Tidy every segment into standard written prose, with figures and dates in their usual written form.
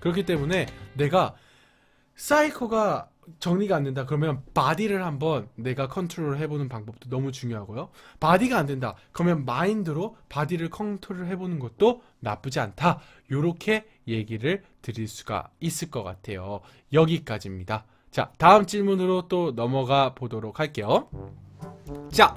그렇기 때문에 내가 사이코가 정리가 안 된다 그러면 바디를 한번 내가 컨트롤 해보는 방법도 너무 중요하고요. 바디가 안 된다 그러면 마인드로 바디를 컨트롤 해보는 것도 나쁘지 않다. 요렇게 얘기를 드릴 수가 있을 것 같아요. 여기까지입니다. 자, 다음 질문으로 또 넘어가 보도록 할게요. 자,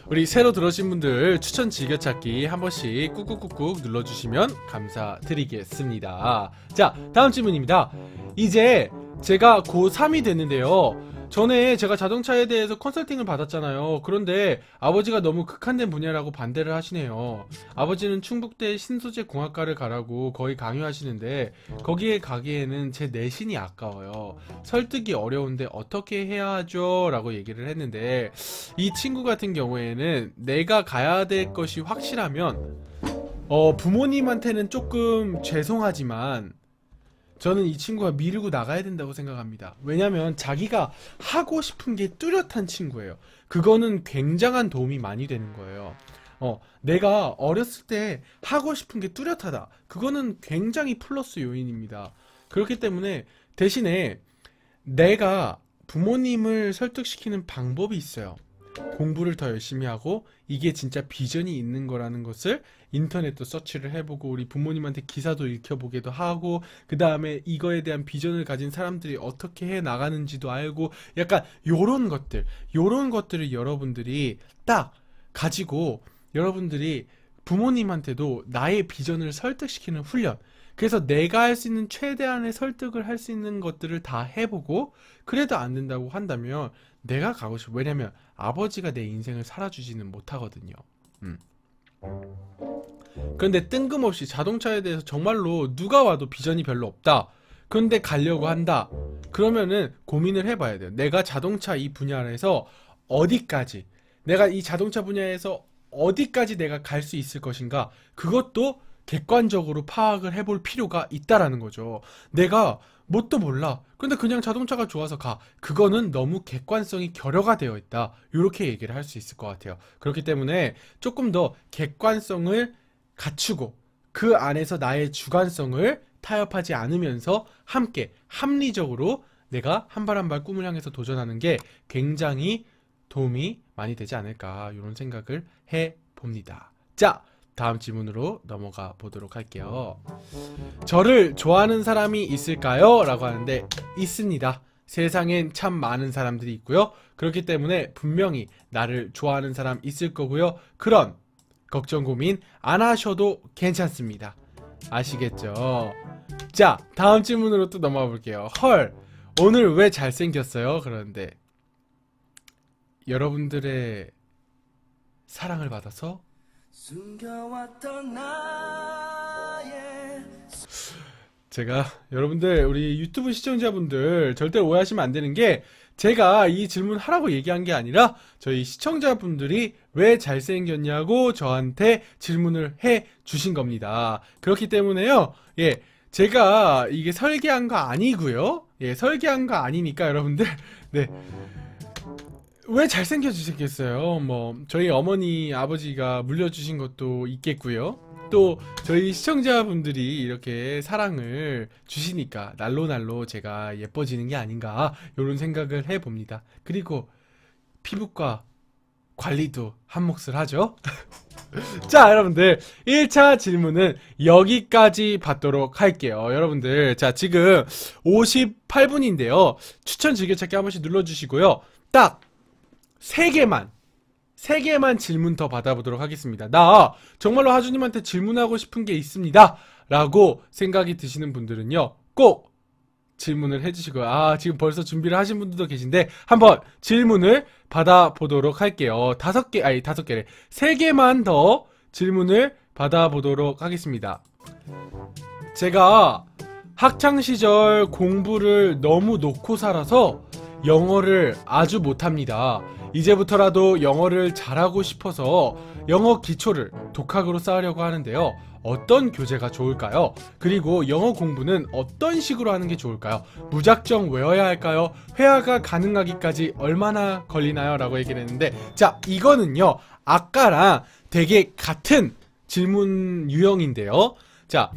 우리 새로 들어오신 분들 추천 즐겨찾기 한 번씩 꾹꾹꾹꾹 눌러주시면 감사드리겠습니다. 자, 다음 질문입니다. 이제 제가 고3이 됐는데요. 전에 제가 자동차에 대해서 컨설팅을 받았잖아요. 그런데 아버지가 너무 극한된 분야라고 반대를 하시네요. 아버지는 충북대 신소재 공학과를 가라고 거의 강요하시는데 거기에 가기에는 제 내신이 아까워요. 설득이 어려운데 어떻게 해야 하죠? 라고 얘기를 했는데 이 친구 같은 경우에는 내가 가야 될 것이 확실하면 부모님한테는 조금 죄송하지만 저는 이 친구가 미루고 나가야 된다고 생각합니다. 왜냐면 자기가 하고 싶은 게 뚜렷한 친구예요. 그거는 굉장한 도움이 많이 되는 거예요. 내가 어렸을 때 하고 싶은 게 뚜렷하다. 그거는 굉장히 플러스 요인입니다. 그렇기 때문에 대신에 내가 부모님을 설득시키는 방법이 있어요. 공부를 더 열심히 하고 이게 진짜 비전이 있는 거라는 것을 인터넷도 서치를 해보고 우리 부모님한테 기사도 읽혀보기도 하고 그 다음에 이거에 대한 비전을 가진 사람들이 어떻게 해 나가는지도 알고 약간 요런 것들을 여러분들이 딱 가지고 여러분들이 부모님한테도 나의 비전을 설득시키는 훈련, 그래서 내가 할 수 있는 최대한의 설득을 할 수 있는 것들을 다 해보고 그래도 안 된다고 한다면 내가 가고 싶어. 왜냐면 아버지가 내 인생을 살아주지는 못하거든요. 그런데 뜬금없이 자동차에 대해서 정말로 누가 와도 비전이 별로 없다. 그런데 가려고 한다. 그러면은 고민을 해봐야 돼요. 내가 자동차 이 분야에서 어디까지, 내가 이 자동차 분야에서 어디까지 내가 갈 수 있을 것인가. 그것도 객관적으로 파악을 해볼 필요가 있다라는 거죠. 내가 뭣도 몰라. 근데 그냥 자동차가 좋아서 가. 그거는 너무 객관성이 결여가 되어 있다. 이렇게 얘기를 할 수 있을 것 같아요. 그렇기 때문에 조금 더 객관성을 갖추고 그 안에서 나의 주관성을 타협하지 않으면서 함께 합리적으로 내가 한 발 한 발 꿈을 향해서 도전하는 게 굉장히 도움이 많이 되지 않을까 이런 생각을 해봅니다. 자, 다음 질문으로 넘어가 보도록 할게요. 저를 좋아하는 사람이 있을까요? 라고 하는데 있습니다. 세상엔 참 많은 사람들이 있고요. 그렇기 때문에 분명히 나를 좋아하는 사람 있을 거고요. 그런 걱정 고민 안 하셔도 괜찮습니다. 아시겠죠? 자, 다음 질문으로 또 넘어가 볼게요. 헐, 오늘 왜 잘생겼어요? 그런데 여러분들의 사랑을 받아서 제가 여러분들 우리 유튜브 시청자분들 절대 오해하시면 안 되는 게 제가 이 질문 하라고 얘기한 게 아니라 저희 시청자분들이 왜 잘생겼냐고 저한테 질문을 해 주신 겁니다. 그렇기 때문에요. 예. 제가 이게 설계한 거 아니고요. 예, 설계한 거 아니니까 여러분들 네. 왜 잘생겨주셨겠어요? 뭐 저희 어머니 아버지가 물려주신 것도 있겠고요. 또 저희 시청자분들이 이렇게 사랑을 주시니까 날로 제가 예뻐지는 게 아닌가 이런 생각을 해봅니다. 그리고 피부과 관리도 한 몫을 하죠. 자, 여러분들 1차 질문은 여기까지 받도록 할게요. 여러분들 자, 지금 58분인데요 추천 즐겨찾기 한 번씩 눌러주시고요. 딱 3개만 질문 더 받아보도록 하겠습니다. 나 정말로 하주님한테 질문하고 싶은 게 있습니다 라고 생각이 드시는 분들은요 꼭 질문을 해주시고요. 아, 지금 벌써 준비를 하신 분들도 계신데 한번 질문을 받아보도록 할게요. 3개만 더 질문을 받아보도록 하겠습니다. 제가 학창시절 공부를 너무 놓고 살아서 영어를 아주 못합니다. 이제부터라도 영어를 잘하고 싶어서 영어 기초를 독학으로 쌓으려고 하는데요. 어떤 교재가 좋을까요? 그리고 영어 공부는 어떤 식으로 하는 게 좋을까요? 무작정 외워야 할까요? 회화가 가능하기까지 얼마나 걸리나요? 라고 얘기를 했는데 자, 이거는요 아까랑 되게 같은 질문 유형인데요. 자,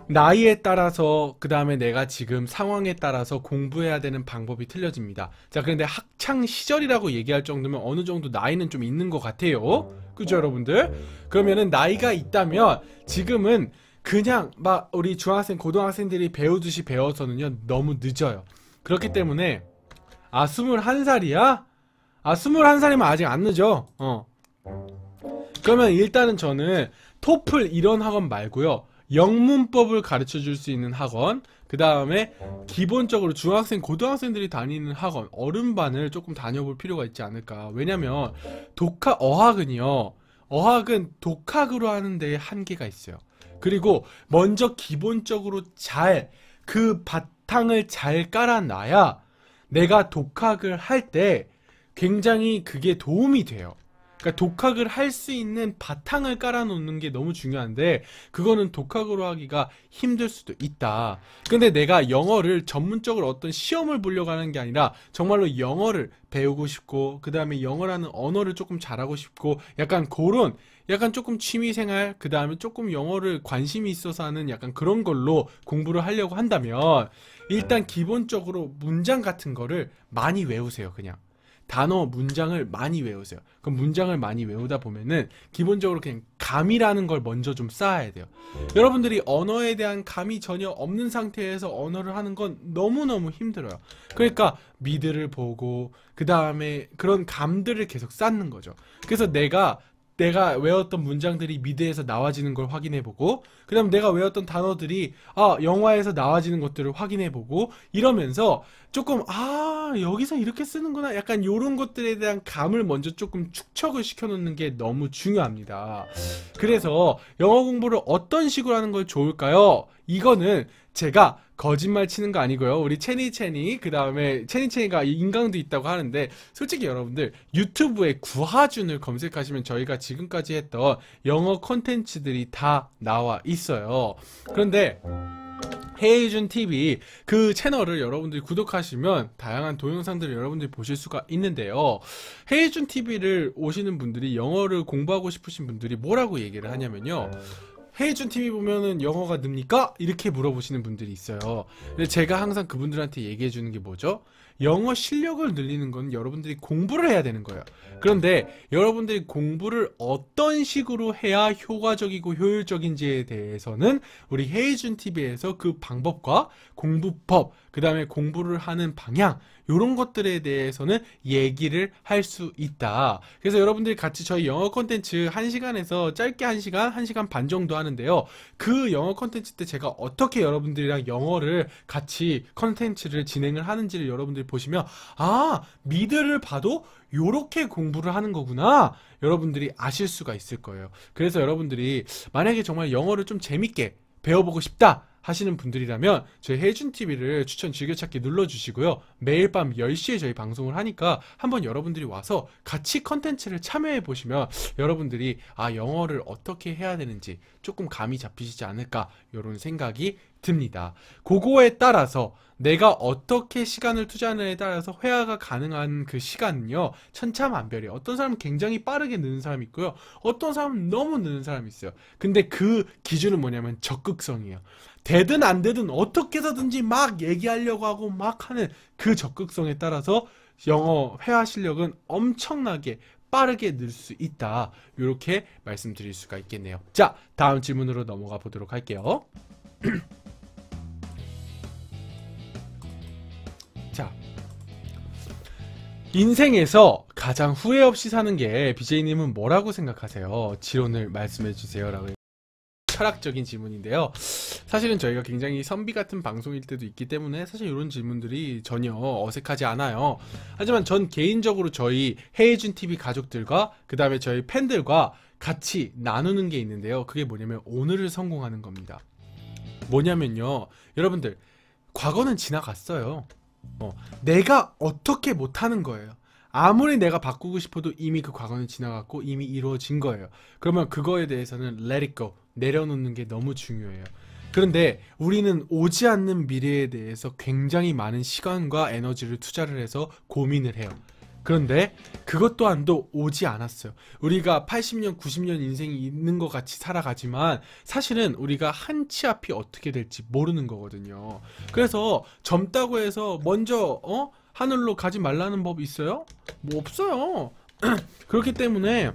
나이에 따라서 그 다음에 내가 지금 상황에 따라서 공부해야 되는 방법이 틀려집니다. 자, 그런데 학창 시절이라고 얘기할 정도면 어느 정도 나이는 좀 있는 것 같아요. 그죠, 여러분들? 그러면은 나이가 있다면 지금은 그냥 막 우리 중학생, 고등학생들이 배우듯이 배워서는요 너무 늦어요. 그렇기 때문에 21살이야? 21살이면 아직 안 늦어. 그러면 일단은 저는 토플 이런 학원 말고요, 영문법을 가르쳐 줄 수 있는 학원, 그 다음에 기본적으로 중학생, 고등학생들이 다니는 학원, 어른반을 조금 다녀볼 필요가 있지 않을까. 왜냐면 어학은요, 어학은 독학으로 하는 데에 한계가 있어요. 그리고 먼저 기본적으로 그 바탕을 잘 깔아놔야 내가 독학을 할 때 굉장히 그게 도움이 돼요. 그러니까 독학을 할 수 있는 바탕을 깔아놓는 게 너무 중요한데 그거는 독학으로 하기가 힘들 수도 있다. 근데 내가 영어를 전문적으로 어떤 시험을 보려고 하는 게 아니라 정말로 영어를 배우고 싶고 그 다음에 영어라는 언어를 조금 잘하고 싶고 약간 그런 약간 조금 취미생활, 그 다음에 조금 영어를 관심이 있어서 하는 약간 그런 걸로 공부를 하려고 한다면 일단 기본적으로 문장 같은 거를 많이 외우세요. 그냥 단어, 문장을 많이 외우세요. 그럼 문장을 많이 외우다 보면은 기본적으로 그냥 감이라는 걸 먼저 좀 쌓아야 돼요. 여러분들이 언어에 대한 감이 전혀 없는 상태에서 언어를 하는 건 너무너무 힘들어요. 그러니까 미드를 보고 그 다음에 그런 감들을 계속 쌓는 거죠. 그래서 내가 외웠던 문장들이 미드에서 나와지는 걸 확인해보고 그 다음 내가 외웠던 단어들이 영화에서 나와지는 것들을 확인해보고 이러면서 조금 여기서 이렇게 쓰는구나 약간 요런 것들에 대한 감을 먼저 조금 축적을 시켜놓는 게 너무 중요합니다. 그래서 영어 공부를 어떤 식으로 하는 걸 좋을까요? 이거는 제가 거짓말 치는 거 아니고요. 우리 체니 그 다음에 체니가 인강도 있다고 하는데 솔직히 여러분들 유튜브에 구하준을 검색하시면 저희가 지금까지 했던 영어 콘텐츠들이 다 나와 있어요. 그런데 헤이준 TV 그 채널을 여러분들이 구독하시면 다양한 동영상들을 여러분들이 보실 수가 있는데요. 헤이준 TV를 오시는 분들이 영어를 공부하고 싶으신 분들이 뭐라고 얘기를 하냐면요, 헤이준 TV 보면은 영어가 늡니까? 이렇게 물어보시는 분들이 있어요. 근데 제가 항상 그분들한테 얘기해 주는 게 뭐죠? 영어 실력을 늘리는 건 여러분들이 공부를 해야 되는 거예요. 그런데 여러분들이 공부를 어떤 식으로 해야 효과적이고 효율적인지에 대해서는 우리 헤이준 TV에서 그 방법과 공부법, 그 다음에 공부를 하는 방향, 이런 것들에 대해서는 얘기를 할 수 있다. 그래서 여러분들이 같이 저희 영어 콘텐츠 1시간에서 짧게 1시간, 1시간 반 정도 하는데요. 그 영어 콘텐츠 때 제가 어떻게 여러분들이랑 영어를 같이 콘텐츠를 진행을 하는지를 여러분들이 보시면 미드를 봐도 요렇게 공부를 하는 거구나 여러분들이 아실 수가 있을 거예요. 그래서 여러분들이 만약에 정말 영어를 좀 재밌게 배워보고 싶다 하시는 분들이라면 저희 헤이준TV를 추천 즐겨찾기 눌러주시고요. 매일 밤 10시에 저희 방송을 하니까 한번 여러분들이 와서 같이 컨텐츠를 참여해보시면 여러분들이 영어를 어떻게 해야 되는지 조금 감이 잡히시지 않을까 이런 생각이 듭니다. 그거에 따라서 내가 어떻게 시간을 투자하느냐에 따라서 회화가 가능한 그 시간은요 천차만별이에요. 어떤 사람은 굉장히 빠르게 느는 사람이 있고요, 어떤 사람은 너무 느는 사람이 있어요. 근데 그 기준은 뭐냐면 적극성이에요. 되든 안 되든 어떻게 해서든지 막 얘기하려고 하고 막 하는 그 적극성에 따라서 영어 회화 실력은 엄청나게 빠르게 늘 수 있다, 이렇게 말씀드릴 수가 있겠네요. 자, 다음 질문으로 넘어가 보도록 할게요. 자, 인생에서 가장 후회 없이 사는 게 BJ님은 뭐라고 생각하세요? 지론을 말씀해 주세요 라고. 철학적인 질문인데요. 사실은 저희가 굉장히 선비 같은 방송일 때도 있기 때문에 사실 이런 질문들이 전혀 어색하지 않아요. 하지만 전 개인적으로 저희 헤이준TV 가족들과 그 다음에 저희 팬들과 같이 나누는 게 있는데요. 그게 뭐냐면 오늘을 성공하는 겁니다. 뭐냐면요, 여러분들 과거는 지나갔어요. 내가 어떻게 못하는 거예요. 아무리 내가 바꾸고 싶어도 이미 그 과거는 지나갔고 이미 이루어진 거예요. 그러면 그거에 대해서는 let it go, 내려놓는 게 너무 중요해요. 그런데 우리는 오지 않는 미래에 대해서 굉장히 많은 시간과 에너지를 투자를 해서 고민을 해요. 그런데 그것 또한도 오지 않았어요. 우리가 80년, 90년 인생이 있는 것 같이 살아가지만 사실은 우리가 한 치 앞이 어떻게 될지 모르는 거거든요. 그래서 젊다고 해서 먼저 하늘로 가지 말라는 법이 있어요? 뭐 없어요. 그렇기 때문에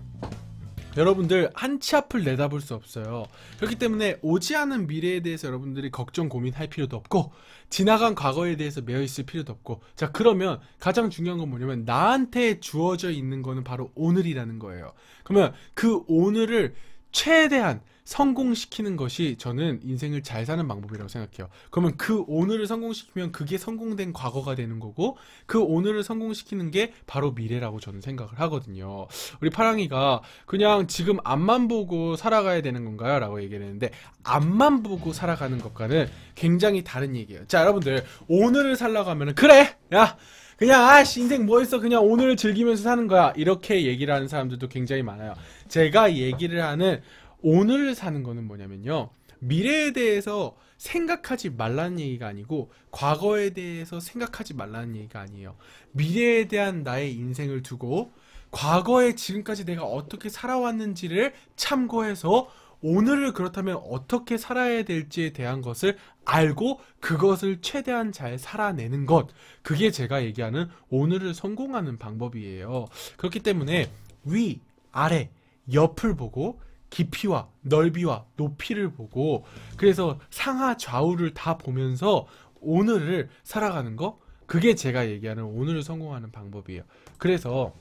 여러분들 한 치 앞을 내다볼 수 없어요. 그렇기 때문에 오지 않은 미래에 대해서 여러분들이 걱정 고민할 필요도 없고 지나간 과거에 대해서 매여있을 필요도 없고, 자 그러면 가장 중요한 건 뭐냐면 나한테 주어져 있는 거는 바로 오늘이라는 거예요. 그러면 그 오늘을 최대한 성공시키는 것이 저는 인생을 잘 사는 방법이라고 생각해요. 그러면 그 오늘을 성공시키면 그게 성공된 과거가 되는 거고, 그 오늘을 성공시키는 게 바로 미래라고 저는 생각을 하거든요. 우리 파랑이가 그냥 지금 앞만 보고 살아가야 되는 건가요? 라고 얘기를 했는데, 앞만 보고 살아가는 것과는 굉장히 다른 얘기예요. 자 여러분들, 오늘을 살려고 하면은 그래! 야! 그냥 아씨 인생 뭐 있어, 그냥 오늘을 즐기면서 사는 거야, 이렇게 얘기를 하는 사람들도 굉장히 많아요. 제가 얘기를 하는 오늘을 사는 거는 뭐냐면요, 미래에 대해서 생각하지 말라는 얘기가 아니고 과거에 대해서 생각하지 말라는 얘기가 아니에요. 미래에 대한 나의 인생을 두고 과거에 지금까지 내가 어떻게 살아왔는지를 참고해서 오늘을 그렇다면 어떻게 살아야 될지에 대한 것을 알고 그것을 최대한 잘 살아내는 것, 그게 제가 얘기하는 오늘을 성공하는 방법이에요. 그렇기 때문에 위, 아래, 옆을 보고 깊이와 넓이와 높이를 보고, 그래서 상하 좌우를 다 보면서 오늘을 살아가는 거, 그게 제가 얘기하는 오늘을 성공하는 방법이에요. 그래서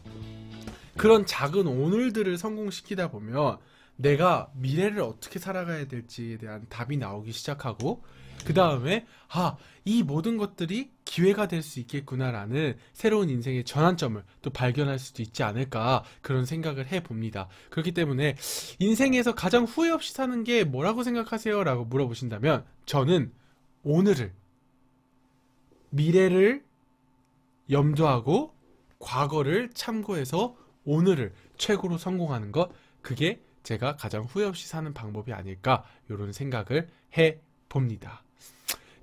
그런 작은 오늘들을 성공시키다 보면 내가 미래를 어떻게 살아가야 될지에 대한 답이 나오기 시작하고, 그 다음에 이 모든 것들이 기회가 될 수 있겠구나라는 새로운 인생의 전환점을 또 발견할 수도 있지 않을까, 그런 생각을 해봅니다. 그렇기 때문에 인생에서 가장 후회 없이 사는 게 뭐라고 생각하세요? 라고 물어보신다면 저는 오늘을, 미래를 염두하고 과거를 참고해서 오늘을 최고로 성공하는 것, 그게 제가 가장 후회 없이 사는 방법이 아닐까, 이런 생각을 해봅니다.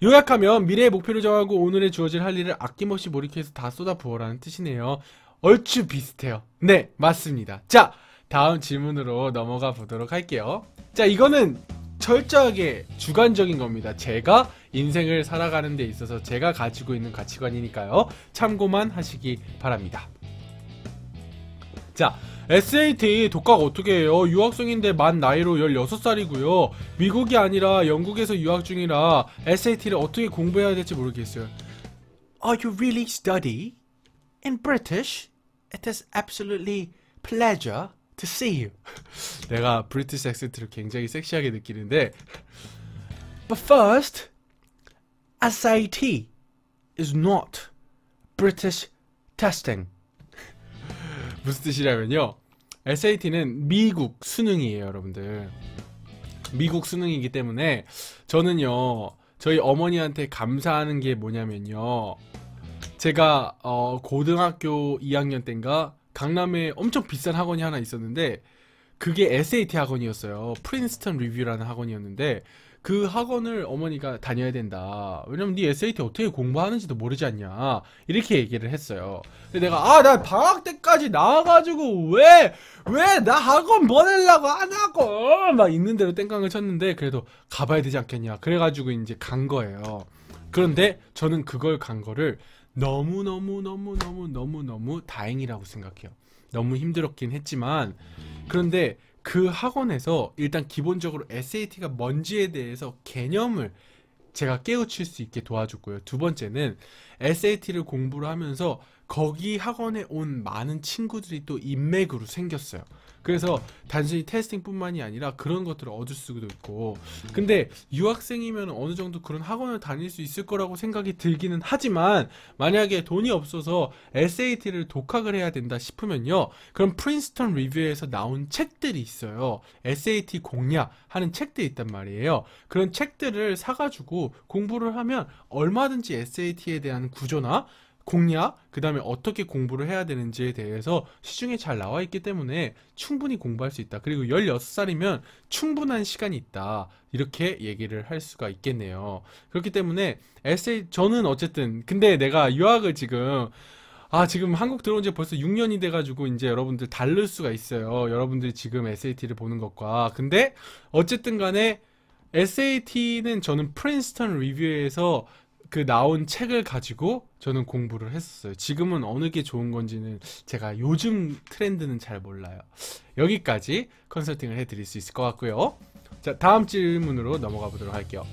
요약하면 미래의 목표를 정하고 오늘에 주어질 할 일을 아낌없이 몰입해서 다 쏟아부어라는 뜻이네요. 얼추 비슷해요. 네, 맞습니다. 자, 다음 질문으로 넘어가 보도록 할게요. 자, 이거는 철저하게 주관적인 겁니다. 제가 인생을 살아가는 데 있어서 제가 가지고 있는 가치관이니까요. 참고만 하시기 바랍니다. 자, SAT 독학 어떻게 해요? 유학생인데 만 나이로 16살이고요. 미국이 아니라 영국에서 유학 중이라 SAT를 어떻게 공부해야 될지 모르겠어요. Are you really study in British? It is absolutely pleasure to see you. 내가 브리티시 액센트를 굉장히 섹시하게 느끼는데, But first, SAT is not British testing. 무슨 뜻이냐면요, SAT는 미국 수능이에요. 여러분들, 미국 수능이기 때문에 저는요, 저희 어머니한테 감사하는 게 뭐냐면요, 제가 고등학교 2학년 때인가 강남에 엄청 비싼 학원이 하나 있었는데 그게 SAT 학원이었어요. 프린스턴 리뷰라는 학원이었는데 그 학원을 어머니가 다녀야 된다, 왜냐면 네 SAT 어떻게 공부하는지도 모르지 않냐, 이렇게 얘기를 했어요. 근데 내가 나 방학 때까지 나와가지고 왜 나 학원 보내려고 안 하고 막 있는 대로 땡깡을 쳤는데, 그래도 가봐야 되지 않겠냐, 그래가지고 이제 간 거예요. 그런데 저는 그걸 간 거를 너무 다행이라고 생각해요. 너무 힘들었긴 했지만, 그런데 그 학원에서 일단 기본적으로 SAT가 뭔지에 대해서 개념을 제가 깨우칠 수 있게 도와줬고요. 두 번째는 SAT를 공부를 하면서 거기 학원에 온 많은 친구들이 또 인맥으로 생겼어요. 그래서 단순히 테스팅 뿐만이 아니라 그런 것들을 얻을 수도 있고, 근데 유학생이면 어느 정도 그런 학원을 다닐 수 있을 거라고 생각이 들기는 하지만, 만약에 돈이 없어서 SAT를 독학을 해야 된다 싶으면요, 그럼 프린스턴 리뷰에서 나온 책들이 있어요. SAT 공략 하는 책들이 있단 말이에요. 그런 책들을 사가지고 공부를 하면 얼마든지 SAT에 대한 구조나 공략, 그 다음에 어떻게 공부를 해야 되는지에 대해서 시중에 잘 나와 있기 때문에 충분히 공부할 수 있다. 그리고 16살이면 충분한 시간이 있다, 이렇게 얘기를 할 수가 있겠네요. 그렇기 때문에 저는 어쨌든, 근데 내가 유학을 지금 지금 한국 들어온 지 벌써 6년이 돼가지고 이제 여러분들 다를 수가 있어요. 여러분들이 지금 SAT를 보는 것과. 근데 어쨌든 간에 SAT는 저는 프린스턴 리뷰에서 그 나온 책을 가지고 저는 공부를 했었어요. 지금은 어느 게 좋은 건지는 제가 요즘 트렌드는 잘 몰라요. 여기까지 컨설팅을 해드릴 수 있을 것 같고요. 자, 다음 질문으로 넘어가 보도록 할게요.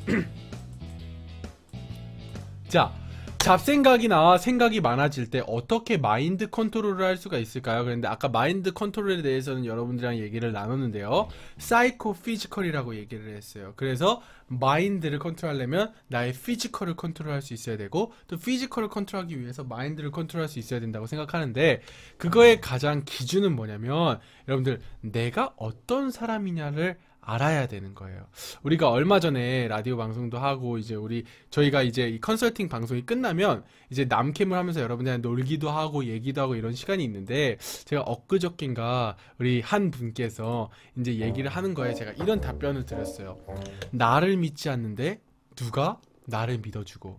자, 잡생각이나 생각이 많아질 때 어떻게 마인드 컨트롤을 할 수가 있을까요? 그런데 아까 마인드 컨트롤에 대해서는 여러분들이랑 얘기를 나눴는데요. 사이코 피지컬이라고 얘기를 했어요. 그래서 마인드를 컨트롤하려면 나의 피지컬을 컨트롤할 수 있어야 되고, 또 피지컬을 컨트롤하기 위해서 마인드를 컨트롤할 수 있어야 된다고 생각하는데, 그거의 가장 기준은 뭐냐면 여러분들 내가 어떤 사람이냐를 알아야 되는 거예요. 우리가 얼마 전에 라디오 방송도 하고 이제 저희가 이제 이 컨설팅 방송이 끝나면 이제 남캠을 하면서 여러분들이랑 놀기도 하고 얘기도 하고 이런 시간이 있는데, 제가 엊그저께인가 우리 한 분께서 이제 얘기를 하는 거에 제가 이런 답변을 드렸어요. 나를 믿지 않는데 누가 나를 믿어주고,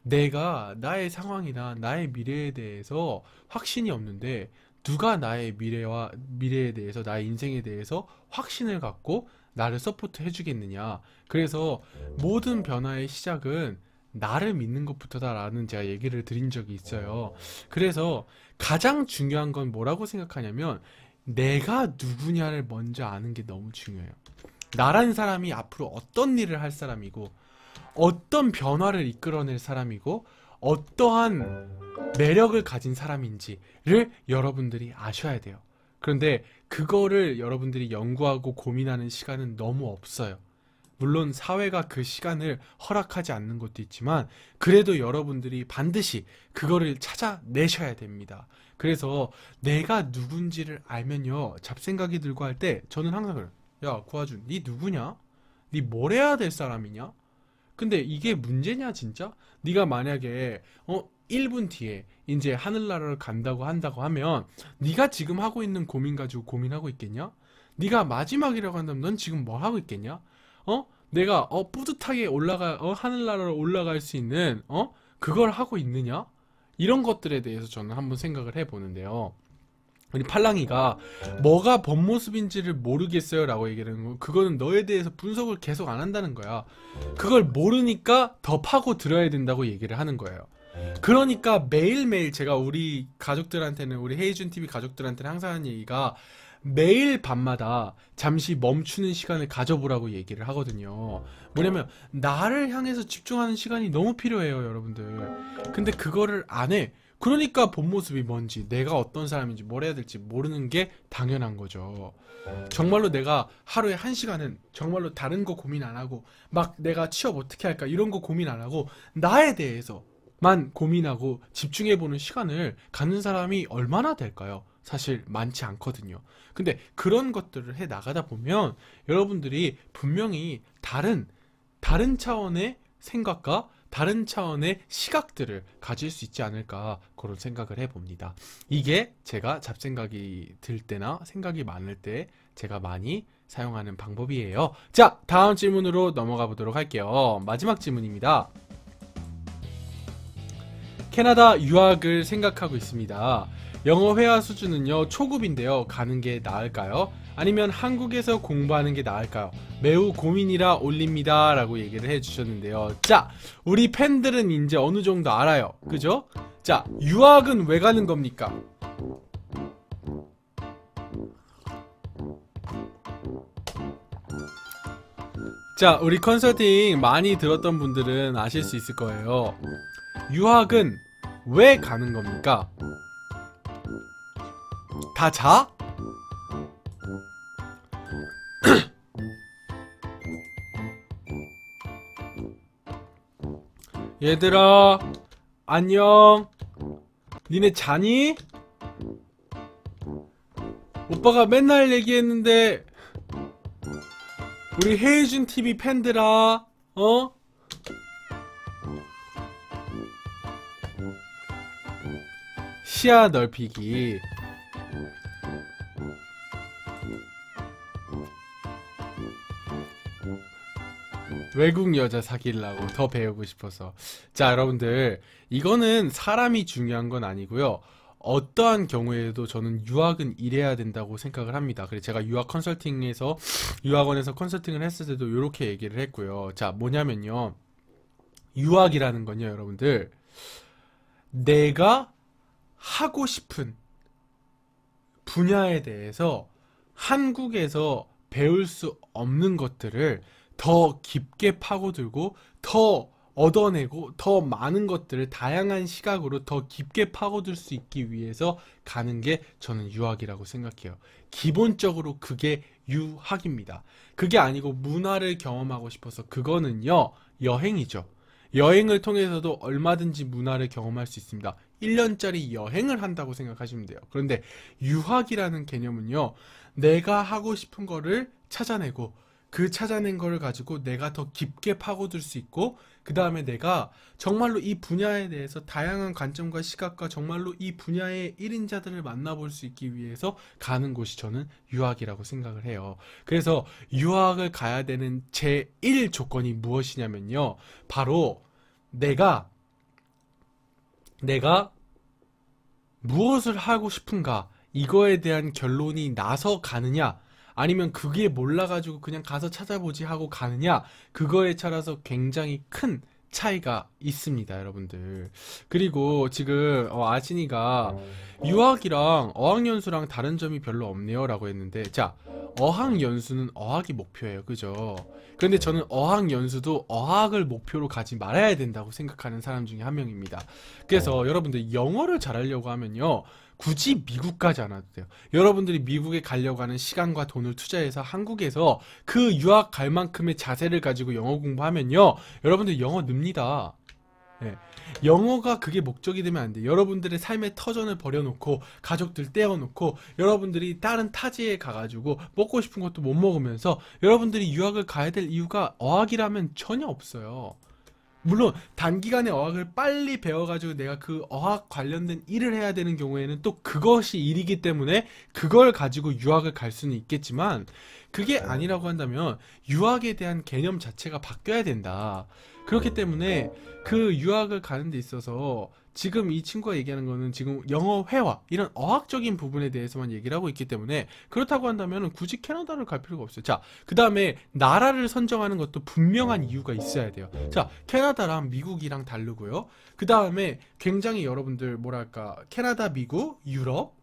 내가 나의 상황이나 나의 미래에 대해서 확신이 없는데 누가 나의 미래에 대해서, 나의 인생에 대해서 확신을 갖고 나를 서포트 해주겠느냐. 그래서 모든 변화의 시작은 나를 믿는 것부터다라는 제가 얘기를 드린 적이 있어요. 그래서 가장 중요한 건 뭐라고 생각하냐면 내가 누구냐를 먼저 아는 게 너무 중요해요. 나란 사람이 앞으로 어떤 일을 할 사람이고, 어떤 변화를 이끌어낼 사람이고, 어떠한 매력을 가진 사람인지를 여러분들이 아셔야 돼요. 그런데 그거를 여러분들이 연구하고 고민하는 시간은 너무 없어요. 물론 사회가 그 시간을 허락하지 않는 것도 있지만 그래도 여러분들이 반드시 그거를 찾아내셔야 됩니다. 그래서 내가 누군지를 알면요, 잡생각이 들고 할 때 저는 항상 그래요. 야, 구아준, 니 누구냐? 니 뭘 해야 될 사람이냐? 근데 이게 문제냐 진짜? 네가 만약에 1분 뒤에 이제 하늘나라를 간다고 한다고 하면 네가 지금 하고 있는 고민 가지고 고민하고 있겠냐? 네가 마지막이라고 한다면 넌 지금 뭐 하고 있겠냐? 내가 뿌듯하게 하늘나라로 올라갈 수 있는 그걸 하고 있느냐? 이런 것들에 대해서 저는 한번 생각을 해보는데요. 우리 팔랑이가 뭐가 본 모습인지를 모르겠어요 라고 얘기를 하는 거, 그거는 너에 대해서 분석을 계속 안 한다는 거야. 그걸 모르니까 더 파고 들어야 된다고 얘기를 하는 거예요. 그러니까 매일매일 제가 우리 가족들한테는, 우리 헤이준TV 가족들한테는 항상 하는 얘기가 매일 밤마다 잠시 멈추는 시간을 가져보라고 얘기를 하거든요. 뭐냐면 나를 향해서 집중하는 시간이 너무 필요해요, 여러분들. 근데 그거를 안 해. 그러니까 본 모습이 뭔지, 내가 어떤 사람인지, 뭘 해야 될지 모르는 게 당연한 거죠. 정말로 내가 하루에 1시간은 정말로 다른 거 고민 안 하고, 막 내가 취업 어떻게 할까 이런 거 고민 안 하고 나에 대해서만 고민하고 집중해보는 시간을 갖는 사람이 얼마나 될까요? 사실 많지 않거든요. 근데 그런 것들을 해 나가다 보면 여러분들이 분명히 다른 차원의 생각과 다른 차원의 시각들을 가질 수 있지 않을까, 그런 생각을 해봅니다. 이게 제가 잡생각이 들 때나 생각이 많을 때 제가 많이 사용하는 방법이에요. 자, 다음 질문으로 넘어가 보도록 할게요. 마지막 질문입니다. 캐나다 유학을 생각하고 있습니다. 영어 회화 수준은요 초급인데요, 가는 게 나을까요? 아니면 한국에서 공부하는 게 나을까요? 매우 고민이라 올립니다 라고 얘기를 해주셨는데요. 자, 우리 팬들은 이제 어느 정도 알아요, 그죠? 자, 유학은 왜 가는 겁니까? 자, 우리 컨설팅 많이 들었던 분들은 아실 수 있을 거예요. 유학은 왜 가는 겁니까? 다 자? 얘들아, 안녕. 니네 자니? 오빠가 맨날 얘기했는데 우리 헤이준TV 팬들아, 시야 넓히기. 외국 여자 사귀려고 더 배우고 싶어서. 자, 여러분들, 이거는 사람이 중요한 건 아니고요. 어떠한 경우에도 저는 유학은 이래야 된다고 생각을 합니다. 그래서 제가 유학원에서 컨설팅을 했을 때도 이렇게 얘기를 했고요. 자, 뭐냐면요. 유학이라는 건요, 여러분들. 내가 하고 싶은 분야에 대해서 한국에서 배울 수 없는 것들을 더 깊게 파고들고 더 얻어내고 더 많은 것들을 다양한 시각으로 더 깊게 파고들 수 있기 위해서 가는 게 저는 유학이라고 생각해요. 기본적으로 그게 유학입니다. 그게 아니고 문화를 경험하고 싶어서 그거는요, 여행이죠. 여행을 통해서도 얼마든지 문화를 경험할 수 있습니다. 1년짜리 여행을 한다고 생각하시면 돼요. 그런데 유학이라는 개념은요, 내가 하고 싶은 거를 찾아내고 그 찾아낸 거를 가지고 내가 더 깊게 파고들 수 있고, 그 다음에 내가 정말로 이 분야에 대해서 다양한 관점과 시각과 정말로 이 분야의 1인자들을 만나볼 수 있기 위해서 가는 곳이 저는 유학이라고 생각을 해요. 그래서 유학을 가야 되는 제1 조건이 무엇이냐면요, 바로 내가 무엇을 하고 싶은가, 이거에 대한 결론이 나서 가느냐, 아니면 그게 몰라가지고 그냥 가서 찾아보지 하고 가느냐, 그거에 따라서 굉장히 큰 차이가 있습니다, 여러분들. 그리고 지금 아진이가 유학이랑 어학연수랑 다른 점이 별로 없네요 라고 했는데, 자, 어학연수는 어학이 목표예요, 그죠? 그런데 저는 어학연수도 어학을 목표로 가지 말아야 된다고 생각하는 사람 중에 한 명입니다. 그래서 여러분들 영어를 잘하려고 하면요, 굳이 미국 가지 않아도 돼요. 여러분들이 미국에 가려고 하는 시간과 돈을 투자해서 한국에서 그 유학 갈 만큼의 자세를 가지고 영어 공부하면요, 여러분들 영어 늡니다. 네. 영어가 그게 목적이 되면 안 돼. 여러분들의 삶의 터전을 버려놓고 가족들 떼어놓고 여러분들이 다른 타지에 가가지고 먹고 싶은 것도 못 먹으면서 여러분들이 유학을 가야 될 이유가 어학이라면 전혀 없어요. 물론 단기간에 어학을 빨리 배워가지고 내가 그 어학 관련된 일을 해야 되는 경우에는 또 그것이 일이기 때문에 그걸 가지고 유학을 갈 수는 있겠지만, 그게 아니라고 한다면 유학에 대한 개념 자체가 바뀌어야 된다. 그렇기 때문에 그 유학을 가는 데 있어서 지금 이 친구가 얘기하는 거는 지금 영어 회화, 이런 어학적인 부분에 대해서만 얘기를 하고 있기 때문에, 그렇다고 한다면 굳이 캐나다를 갈 필요가 없어요. 자, 그 다음에 나라를 선정하는 것도 분명한 이유가 있어야 돼요. 자, 캐나다랑 미국이랑 다르고요. 그 다음에 굉장히 여러분들 뭐랄까, 캐나다, 미국, 유럽,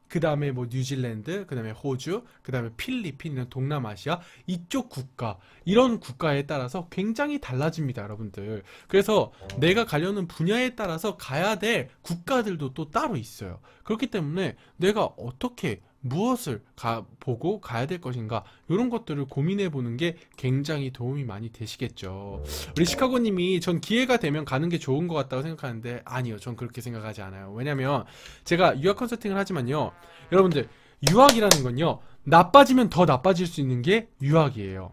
그 다음에 뭐 뉴질랜드, 그 다음에 호주, 그 다음에 필리핀, 이런 동남아시아 이쪽 국가, 이런 국가에 따라서 굉장히 달라집니다, 여러분들. 그래서 내가 가려는 분야에 따라서 가야 될 국가들도 또 따로 있어요. 그렇기 때문에 내가 어떻게 무엇을 보고 가야 될 것인가, 이런 것들을 고민해 보는 게 굉장히 도움이 많이 되시겠죠. 우리 시카고님이 전 기회가 되면 가는 게 좋은 것 같다고 생각하는데, 아니요, 전 그렇게 생각하지 않아요. 왜냐면 제가 유학 컨설팅을 하지만요, 여러분들, 유학이라는 건요, 나빠지면 더 나빠질 수 있는 게 유학이에요.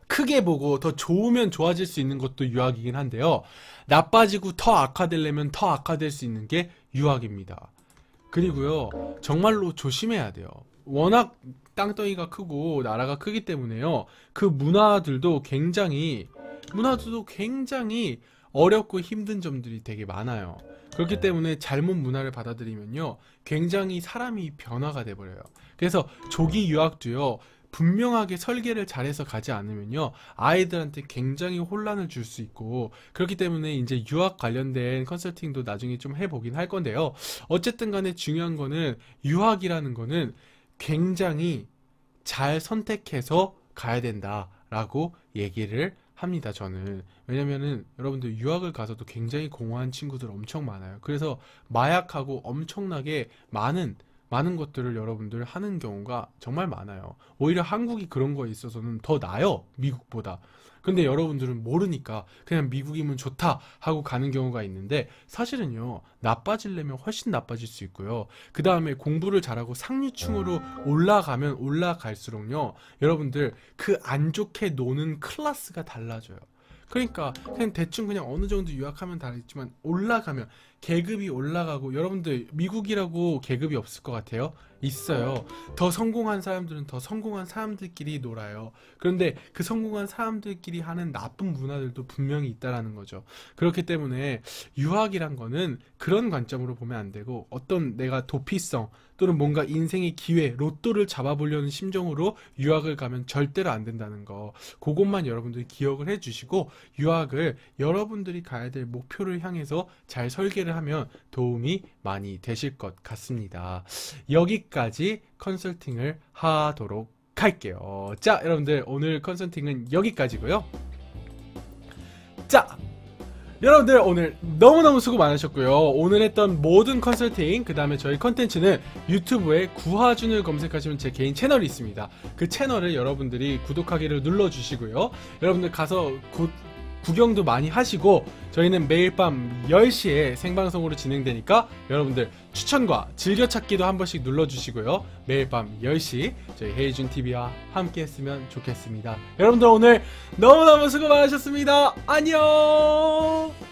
크게 보고 더 좋으면 좋아질 수 있는 것도 유학이긴 한데요, 나빠지고 더 악화되려면 더 악화될 수 있는 게 유학입니다. 그리고요, 정말로 조심해야 돼요. 워낙 땅덩이가 크고 나라가 크기 때문에요, 그 문화들도 굉장히 어렵고 힘든 점들이 되게 많아요. 그렇기 때문에 잘못 문화를 받아들이면요, 굉장히 사람이 변화가 돼버려요. 그래서 조기 유학도요, 분명하게 설계를 잘해서 가지 않으면요, 아이들한테 굉장히 혼란을 줄 수 있고, 그렇기 때문에 이제 유학 관련된 컨설팅도 나중에 좀 해보긴 할 건데요. 어쨌든 간에 중요한 거는, 유학이라는 거는 굉장히 잘 선택해서 가야 된다라고 얘기를 합니다, 저는. 왜냐면은 여러분들 유학을 가서도 굉장히 공허한 친구들 엄청 많아요. 그래서 마약하고 엄청나게 많은 것들을 여러분들 하는 경우가 정말 많아요. 오히려 한국이 그런 거에 있어서는 더 나아요, 미국보다. 근데 여러분들은 모르니까 그냥 미국이면 좋다 하고 가는 경우가 있는데, 사실은요, 나빠지려면 훨씬 나빠질 수 있고요. 그 다음에 공부를 잘하고 상류층으로 올라가면 올라갈수록요, 여러분들 그 안 좋게 노는 클래스가 달라져요. 그러니까 그냥 대충 그냥 어느 정도 유학하면 다르지만, 올라가면 계급이 올라가고, 여러분들 미국이라고 계급이 없을 것 같아요? 있어요. 더 성공한 사람들은 더 성공한 사람들끼리 놀아요. 그런데 그 성공한 사람들끼리 하는 나쁜 문화들도 분명히 있다라는 거죠. 그렇기 때문에 유학이란 거는 그런 관점으로 보면 안 되고, 어떤 내가 도피성 또는 뭔가 인생의 기회, 로또를 잡아보려는 심정으로 유학을 가면 절대로 안 된다는 거, 그것만 여러분들이 기억을 해주시고, 유학을 여러분들이 가야 될 목표를 향해서 잘 설계를 하면 도움이 많이 되실 것 같습니다. 여기까지 컨설팅을 하도록 할게요. 자, 여러분들 오늘 컨설팅은 여기까지고요. 자, 여러분들 오늘 너무너무 수고 많으셨고요. 오늘 했던 모든 컨설팅, 그 다음에 저희 컨텐츠는 유튜브에 구하준을 검색하시면 제 개인 채널이 있습니다. 그 채널을 여러분들이 구독하기를 눌러주시고요. 여러분들 가서 구경도 많이 하시고, 저희는 매일 밤 10시에 생방송으로 진행되니까 여러분들 추천과 즐겨찾기도 한 번씩 눌러주시고요. 매일 밤 10시 저희 헤이준TV와 함께 했으면 좋겠습니다. 여러분들 오늘 너무너무 수고 많으셨습니다. 안녕.